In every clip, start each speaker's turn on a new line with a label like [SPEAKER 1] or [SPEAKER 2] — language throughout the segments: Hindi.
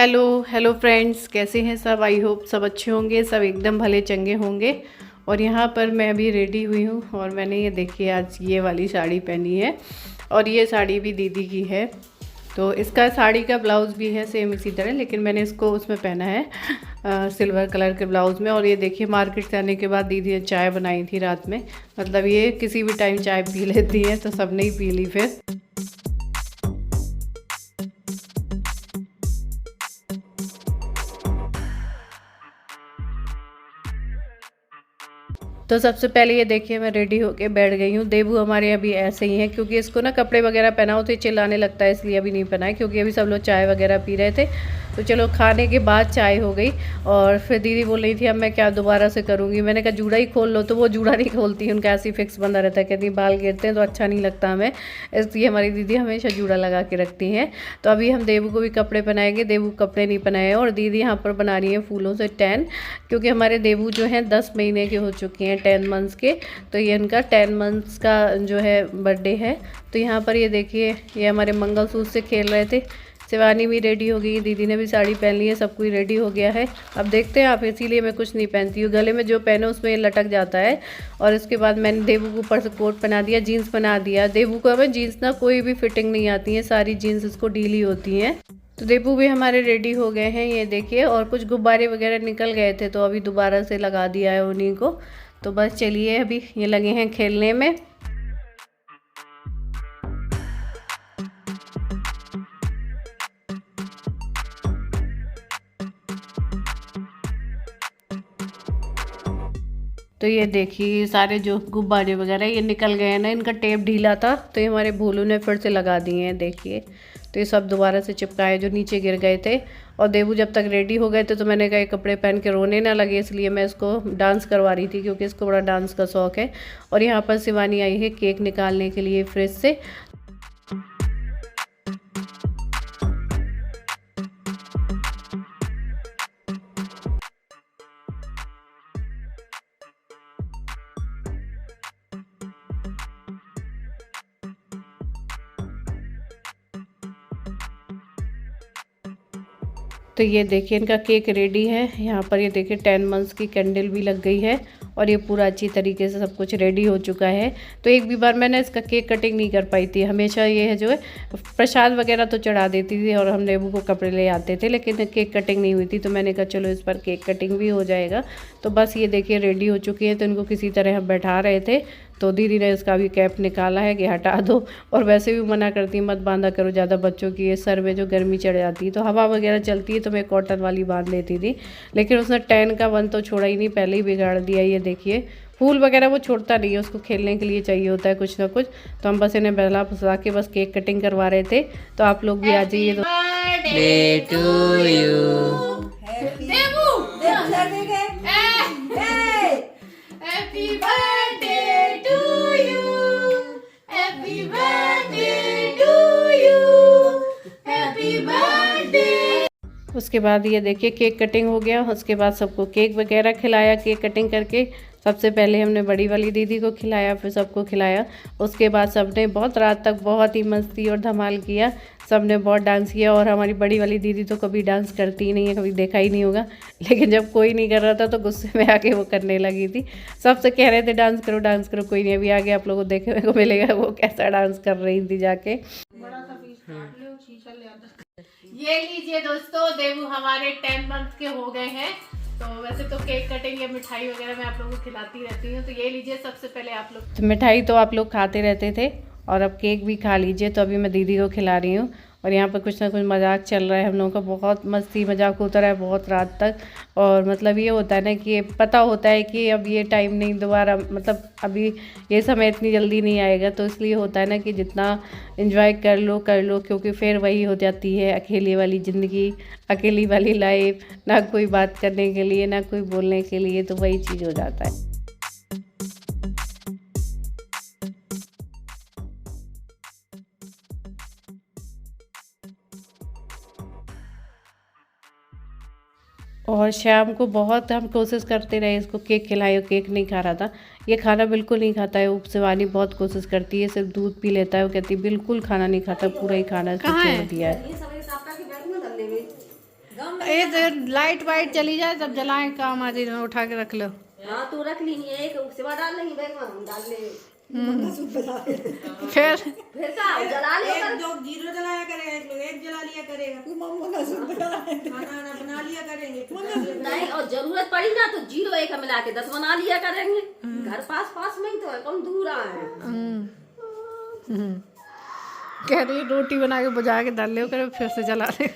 [SPEAKER 1] हेलो हेलो फ्रेंड्स, कैसे हैं सब। आई होप सब अच्छे होंगे, सब एकदम भले चंगे होंगे। और यहाँ पर मैं अभी रेडी हुई हूँ और मैंने ये देखिए आज ये वाली साड़ी पहनी है और ये साड़ी भी दीदी की है। तो इसका साड़ी का ब्लाउज़ भी है सेम इसी तरह, लेकिन मैंने इसको उसमें पहना है सिल्वर कलर के ब्लाउज़ में। और ये देखिए मार्केट से आने के बाद दीदी ने चाय बनाई थी रात में, मतलब ये किसी भी टाइम चाय पी लेती है, तो सबने ही पी ली फिर। तो सबसे पहले ये देखिए मैं रेडी होके बैठ गई हूँ। देबू हमारे अभी ऐसे ही हैं, क्योंकि इसको ना कपड़े वगैरह पहनाओ तो ये चिल्लाने लगता है, इसलिए अभी नहीं पहनाए, क्योंकि अभी सब लोग चाय वगैरह पी रहे थे। तो चलो खाने के बाद चाय हो गई और फिर दीदी बोल रही थी अब मैं क्या दोबारा से करूँगी। मैंने कहा जूड़ा ही खोल लो, तो वो जूड़ा नहीं खोलती है, उनका ऐसे ही फिक्स बंधा रहता है, कहती बाल गिरते हैं तो अच्छा नहीं लगता हमें, इसलिए हमारी दीदी हमेशा जूड़ा लगा के रखती हैं। तो अभी हम देबू को भी कपड़े पहनाएंगे, देबू कपड़े नहीं पहनाए और दीदी यहाँ पर बना रही है फूलों से 10, क्योंकि हमारे देबू जो हैं 10 महीने के हो चुके हैं, 10 मंथ्स के। तो ये इनका 10 मंथ्स का जो है बर्थडे है। तो यहाँ पर ये देखिए ये हमारे मंगलसूत्र से खेल रहे थे। शिवानी भी रेडी हो गई, दीदी ने भी साड़ी पहन ली है, सब कुछ रेडी हो गया है। अब देखते हैं आप, इसीलिए मैं कुछ नहीं पहनती हूँ, गले में जो पहनो उसमें ये लटक जाता है। और इसके बाद मैंने देबू को ऊपर से कोट पहना दिया, जीन्स बना दिया। देबू को हमें जीन्स ना कोई भी फिटिंग नहीं आती है, सारी जीन्स इसको ढीली होती हैं। तो देबू भी हमारे रेडी हो गए हैं, ये देखिए। और कुछ गुब्बारे वगैरह निकल गए थे तो अभी दोबारा से लगा दिया है उन्हीं को। तो बस चलिए अभी ये लगे हैं खेलने में। तो ये देखिए सारे जो गुब्बारे वगैरह ये निकल गए हैं ना, इनका टेप ढीला था तो ये हमारे भोलू ने फिर से लगा दिए हैं, देखिए। तो ये सब दोबारा से चिपकाए जो नीचे गिर गए थे। और देबू जब तक रेडी हो गए थे तो मैंने कहा ये कपड़े पहन के रोने ना लगे, इसलिए मैं इसको डांस करवा रही थी, क्योंकि इसको बड़ा डांस का शौक़ है। और यहाँ पर शिवानी आई है केक निकालने के लिए फ्रिज से। तो ये देखिए इनका केक रेडी है। यहाँ पर ये देखिए 10 मंथ्स की कैंडल भी लग गई है और ये पूरा अच्छी तरीके से सब कुछ रेडी हो चुका है। तो एक भी बार मैंने इसका केक कटिंग नहीं कर पाई थी। हमेशा ये है जो है प्रसाद वगैरह तो चढ़ा देती थी और हम देबू को कपड़े ले आते थे, लेकिन केक कटिंग नहीं हुई थी। तो मैंने कहा चलो इस पर केक कटिंग भी हो जाएगा। तो बस ये देखिए रेडी हो चुकी है। तो इनको किसी तरह हम बैठा रहे थे, तो दीदी ने इसका भी कैप निकाला है कि हटा दो। और वैसे भी मना करती मत बांधा करो ज़्यादा बच्चों की, ये सर में जो गर्मी चढ़ जाती है, तो हवा वगैरह चलती है तो मैं कॉटन वाली बांध लेती थी। लेकिन उसने 10 का 1 तो छोड़ा ही नहीं, पहले ही बिगाड़ दिया। ये देखिए फूल वगैरह वो छोड़ता नहीं है, उसको खेलने के लिए चाहिए होता है कुछ ना कुछ। तो हम बस इन्हें बहला फुसला के बस केक कटिंग करवा रहे थे। तो आप लोग भी आ जाइए। उसके बाद ये देखिए केक कटिंग हो गया। उसके बाद सबको केक वगैरह खिलाया, केक कटिंग करके। सबसे पहले हमने बड़ी वाली दीदी को खिलाया, फिर सबको खिलाया। उसके बाद सबने बहुत रात तक बहुत ही मस्ती और धमाल किया, सबने बहुत डांस किया। और हमारी बड़ी वाली दीदी तो कभी डांस करती ही नहीं है, कभी देखा ही नहीं होगा, लेकिन जब कोई नहीं कर रहा था तो गुस्से में आके वो करने लगी थी। सबसे कह रहे थे डांस करो, कोई नहीं। अभी आगे आप लोगों को देखने को मिलेगा वो कैसा डांस कर रही थी जाके। ये लीजिए दोस्तों, देबू हमारे 10 मंथ के हो गए हैं। तो वैसे तो केक कटिंग या मिठाई वगैरह मैं आप लोगों को खिलाती रहती हूँ। तो ये लीजिए सबसे पहले आप लोग। तो मिठाई तो आप लोग खाते रहते थे और अब केक भी खा लीजिए। तो अभी मैं दीदी को खिला रही हूँ और यहाँ पर कुछ ना कुछ मजाक चल रहा है हम लोगों का, बहुत मस्ती मजाक होता रहा है बहुत रात तक। और मतलब ये होता है ना कि पता होता है कि अब ये टाइम नहीं दोबारा, मतलब अभी ये समय इतनी जल्दी नहीं आएगा। तो इसलिए होता है ना कि जितना एंजॉय कर लो, क्योंकि फिर वही हो जाती है अकेले वाली ज़िंदगी, अकेली वाली लाइफ, ना कोई बात करने के लिए ना कोई बोलने के लिए, तो वही चीज़ हो जाता है। और शाम को बहुत हम कोशिश करते रहे इसको केक खिलाए, केक नहीं खा रहा था। ये खाना बिल्कुल नहीं खाता है। शिवानी बहुत कोशिश करती है, सिर्फ दूध पी लेता है। वो कहती है बिल्कुल खाना नहीं खाता, पूरा ही खाना इसको छोड़ दिया है। ये लाइट वाइट चली जाए तब जलाएं, काम आदि उठा के रख लो।
[SPEAKER 2] हाँ तू रख ली, एक सिवा डाल लेंगे बैग में, हम डाल ले।
[SPEAKER 1] फिर
[SPEAKER 2] का जला ले,
[SPEAKER 3] एक दो जीरो जलाया करेगा, एक लोग एक जला लिया करेगा, खाना बना लिया करेंगे।
[SPEAKER 2] नहीं और जरूरत पड़ी ना तो 0 1 मिला के 10 बना लिया करेंगे। घर पास पास में ही तो है, कम दूर आए।
[SPEAKER 1] कह रही रोटी बना के बुझा के डाल ले कर फिर से जला ले।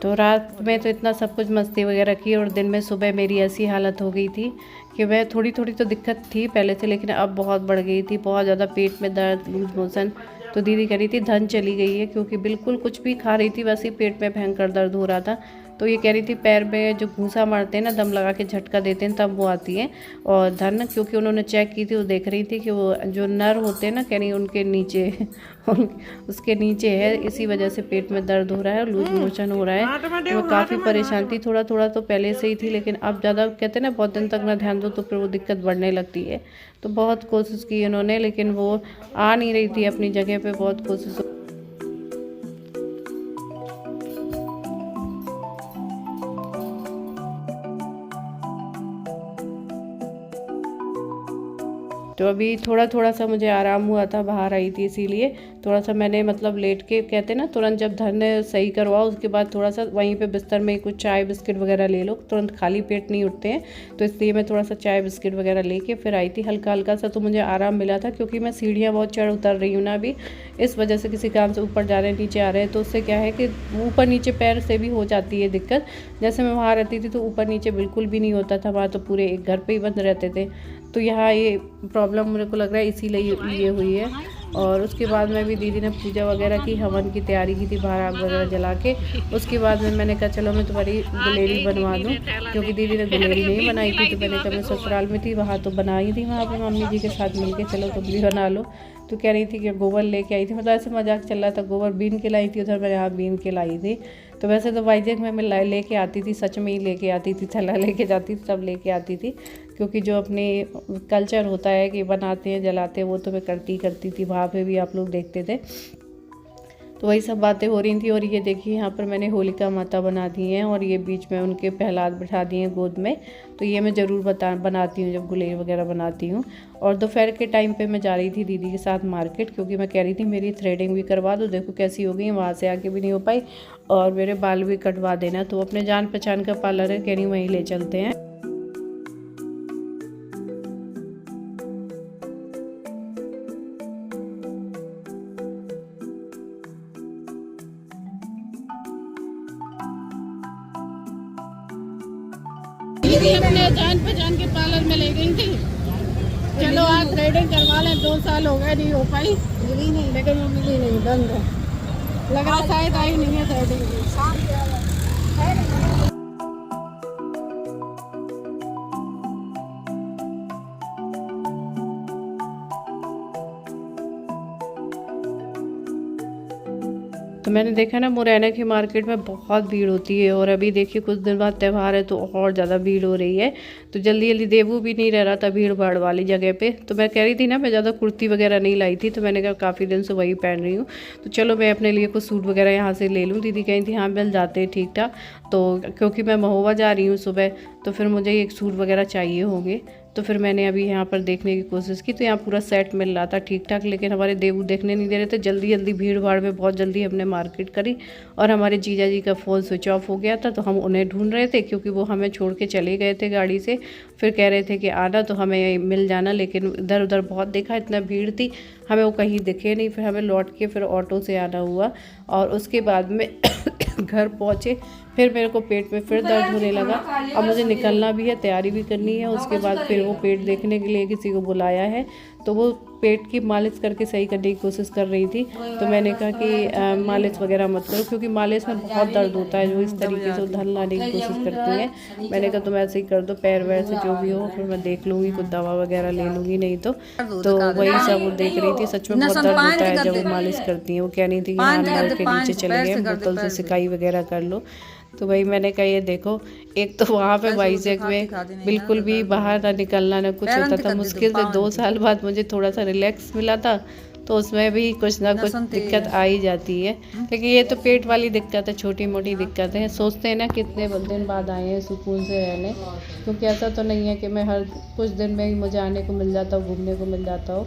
[SPEAKER 1] तो रात में तो इतना सब कुछ मस्ती वगैरह की और दिन में सुबह मेरी ऐसी हालत हो गई थी कि मैं थोड़ी थोड़ी तो दिक्कत थी पहले से, लेकिन अब बहुत बढ़ गई थी, बहुत ज़्यादा पेट में दर्द, लूज मोशन। तो दीदी कह रही थी धन चली गई है, क्योंकि बिल्कुल कुछ भी खा रही थी वैसे ही पेट में भयंकर दर्द हो रहा था। तो ये कह रही थी पैर में जो घूसा मारते हैं ना, दम लगा के झटका देते हैं तब वो आती है। और धन क्योंकि उन्होंने चेक की थी, वो देख रही थी कि वो जो नर होते हैं ना, कह रही उनके नीचे उसके नीचे है, इसी वजह से पेट में दर्द हो रहा है और लूज मोशन हो रहा है। वो काफ़ी परेशान थी, थोड़ा थोड़ा तो पहले से ही थी, लेकिन अब ज़्यादा कहते हैं ना बहुत दिन तक ना ध्यान दो तो फिर वो दिक्कत बढ़ने लगती है। तो बहुत कोशिश की उन्होंने, लेकिन वो आ नहीं रही थी अपनी जगह पे, बहुत कोशिश। तो अभी थोड़ा थोड़ा सा मुझे आराम हुआ था, बाहर आई थी इसीलिए थोड़ा सा मैंने मतलब लेट के, कहते हैं ना तुरंत जब धन सही करवाओ उसके बाद थोड़ा सा वहीं पे बिस्तर में कुछ चाय बिस्किट वगैरह ले लो, तुरंत खाली पेट नहीं उठते हैं, तो इसलिए मैं थोड़ा सा चाय बिस्किट वगैरह लेके फिर आई थी। हल्का हल्का सा तो मुझे आराम मिला था, क्योंकि मैं सीढ़ियाँ बहुत चढ़ उतर रही हूँ ना अभी, इस वजह से किसी काम से ऊपर जा रहे हैं नीचे आ रहे हैं, तो उससे क्या है कि ऊपर नीचे पैर से भी हो जाती है दिक्कत। जैसे मैं वहाँ रहती थी तो ऊपर नीचे बिल्कुल भी नहीं होता था, वहाँ तो पूरे एक घर पर ही बंद रहते थे। तो यहाँ ये प्रॉब्लम मेरे को लग रहा है इसीलिए ये हुई है। और उसके बाद में भी दीदी ने पूजा वगैरह की, हवन की तैयारी की थी बाहर आग वगैरह जला के। उसके बाद में मैंने कहा चलो मैं तुम्हारी गुलेरी बनवा दूँ, क्योंकि दीदी ने गुलेरी नहीं बनाई थी। तो मैंने कहा मैं ससुराल में थी, वहाँ तो बनाई थी, वहाँ पर मम्मी जी के साथ मिल के, चलो तुम भी बना लो। तो कह रही थी कि गोबर लेके आई थी, मतलब ऐसे मजाक चल रहा था, गोबर बीन के लाई थी, उधर मैं यहाँ बीन के लाई थी। तो वैसे तो वाइजैक में मैं लेके आती थी, सच में ही लेके आती थी, थैला लेके जाती थी, सब लेके आती थी, क्योंकि जो अपने कल्चर होता है कि बनाते हैं जलाते हैं वो तो मैं करती थी, वहाँ पे भी आप लोग देखते थे। तो वही सब बातें हो रही थी। और ये देखिए यहाँ पर मैंने होलिका माता बना दी हैं, और ये बीच में उनके प्रहलाद बिठा दिए हैं गोद में। तो ये मैं ज़रूर बनाती हूँ जब गुलेर वगैरह बनाती हूँ। और दोपहर के टाइम पे मैं जा रही थी दीदी के साथ मार्केट, क्योंकि मैं कह रही थी मेरी थ्रेडिंग भी करवा दो, देखो कैसी हो गई, वहाँ से आके भी नहीं हो पाई, और मेरे बाल भी कटवा देना। तो अपने जान पहचान का पार्लर है, कह रही वहीं ले चलते हैं। दीदी अपने जान पहचान के पार्लर में ले गई थी, चलो आज थ्रेडिंग करवा लें, 2 साल हो गए नहीं हो पाई, मिली नहीं, लेकिन वो मिली नहीं, बंद है, लग रहा शायद आई नहीं है थ्रेडिंग। तो मैंने देखा ना मुरैना की मार्केट में बहुत भीड़ होती है, और अभी देखिए कुछ दिन बाद त्यौहार है तो और ज़्यादा भीड़ हो रही है। तो जल्दी जल्दी देवू भी नहीं रह रहा था भीड़ भाड़ वाली जगह पे। तो मैं कह रही थी ना मैं ज़्यादा कुर्ती वगैरह नहीं लाई थी, तो मैंने कहा काफ़ी दिन से वही पहन रही हूँ, तो चलो मैं अपने लिए कुछ सूट वगैरह यहाँ से ले लूँ। दीदी कही थी हाँ मिल जाते हैं ठीक ठाक, तो क्योंकि मैं महोबा जा रही हूँ सुबह, तो फिर मुझे एक सूट वगैरह चाहिए होंगे। तो फिर मैंने अभी यहाँ पर देखने की कोशिश की, तो यहाँ पूरा सेट मिल रहा था ठीक ठाक, लेकिन हमारे देबू देखने नहीं दे रहे थे। जल्दी जल्दी भीड़ भाड़ में बहुत जल्दी हमने मार्केट करी और हमारे जीजा जी का फ़ोन स्विच ऑफ हो गया था, तो हम उन्हें ढूंढ रहे थे क्योंकि वो हमें छोड़ के चले गए थे गाड़ी से। फिर कह रहे थे कि आना तो हमें मिल जाना, लेकिन इधर उधर बहुत देखा, इतना भीड़ थी, हमें वो कहीं दिखे नहीं। फिर हमें लौट के फिर ऑटो से आना हुआ और उसके बाद में घर पहुँचे। फिर मेरे को पेट में फिर दर्द होने लगा और मुझे निकलना भी है, तैयारी भी करनी है। उसके बाद फिर वो पेट देखने के लिए किसी को बुलाया है, तो वो पेट की मालिश करके सही करने की कोशिश कर रही थी। तो मैंने कहा कि मालिश वगैरह मत करो, क्योंकि मालिश में बहुत दर्द होता है, जो इस तरीके से धन लाने की कोशिश करती है। मैंने कहा तुम ऐसे ही कर दो, पैर वैर से जो भी हो, फिर मैं देख लूँगी, कुछ दवा वगैरह ले लूँगी, नहीं तो वही सब वो देख रही थी। सच में बहुत दर्द होता है जब वो मालिश करती हैं। वो कह रही थी कि हाँ नल के नीचे चले गए, बोतल से सिकाई वगैरह कर लो। तो भाई मैंने कहा ये देखो, एक तो वहाँ पे वाइजैक में बिल्कुल भी बाहर ना निकलना ना कुछ होता था। मुश्किल से 2 साल बाद मुझे थोड़ा सा रिलैक्स मिला था, तो उसमें भी कुछ ना कुछ दिक्कत आ ही जाती है। लेकिन ये तो पेट वाली दिक्कत है, छोटी मोटी दिक्कत है। सोचते हैं ना कितने दिन बाद आए हैं सुकून से रहने, क्योंकि ऐसा तो नहीं है कि मैं हर कुछ दिन में ही मुझे आने को मिल जाता हो, घूमने को मिल जाता हो।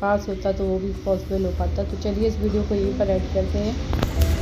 [SPEAKER 1] पास होता तो वो भी पॉसिबल हो पाता। तो चलिए इस वीडियो को यहीं पर ऐड करते हैं।